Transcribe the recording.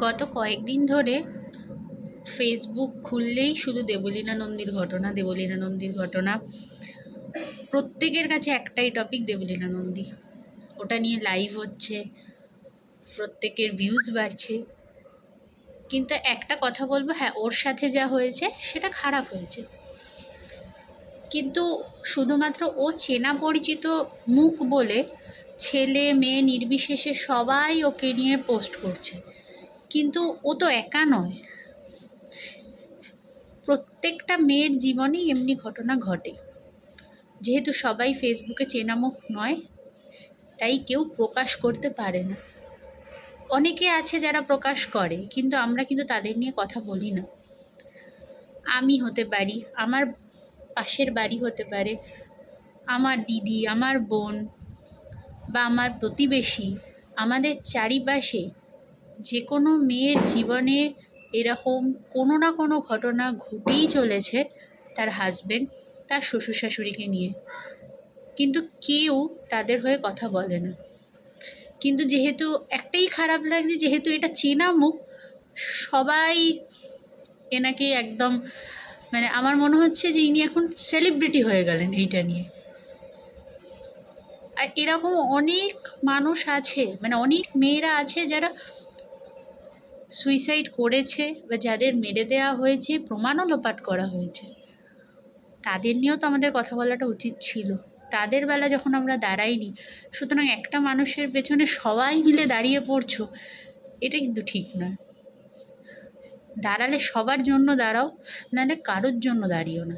গত কয়েকদিন ধরে ফেসবুক খুললেই শুধু দেবলীনা নন্দীর ঘটনা। প্রত্যেকের কাছে একটাই টপিক, দেবলীনা নন্দী। ওটা নিয়ে লাইভ হচ্ছে, প্রত্যেকের ভিউজ বাড়ছে। কিন্তু একটা কথা বলবো, হ্যাঁ, ওর সাথে যা হয়েছে সেটা খারাপ হয়েছে, কিন্তু শুধুমাত্র ও চেনা পরিচিত মুখ বলে ছেলে মেয়ে নির্বিশেষে সবাই ওকে নিয়ে পোস্ট করছে। কিন্তু ও তো একা নয়, প্রত্যেকটা মেয়ের জীবনেই এমনি ঘটনা ঘটে। যেহেতু সবাই ফেসবুকে চেনা মুখ নয়, তাই কেউ প্রকাশ করতে পারে না। অনেকে আছে যারা প্রকাশ করে, কিন্তু আমরা কিন্তু তাদের নিয়ে কথা বলি না। আমি হতে পারি, আমার পাশের বাড়ি হতে পারে, আমার দিদি, আমার বোন বা আমার প্রতিবেশী, আমাদের চারিপাশে যে কোনো মেয়ের জীবনে এরকম কোনো না কোনো ঘটনা ঘটেই চলেছে তার হাজবেন্ড, তার শ্বশুর শাশুড়িকে নিয়ে, কিন্তু কেউ তাদের হয়ে কথা বলে না। কিন্তু যেহেতু একটাই খারাপ লাগছে, যেহেতু এটা চেনা মুখ, সবাই এনাকে একদম আমার মনে হচ্ছে যে ইনি এখন সেলিব্রিটি হয়ে গেলেন এইটা নিয়ে। আর এরকম অনেক মানুষ আছে, অনেক মেয়েরা আছে যারা সুইসাইড করেছে বা যাদের মেরে দেওয়া হয়েছে, প্রমাণও লোপাট করা হয়েছে। তাদের নিয়েও তো আমাদের কথা বলাটা উচিত ছিল। তাদের বেলা যখন আমরা দাঁড়াইনি, সুতরাং একটা মানুষের পেছনে সবাই মিলে দাঁড়িয়ে পড়ছো, এটা কিন্তু ঠিক নয়। দাঁড়ালে সবার জন্য দাঁড়াও, নাহলে কারোর জন্য দাঁড়িও না।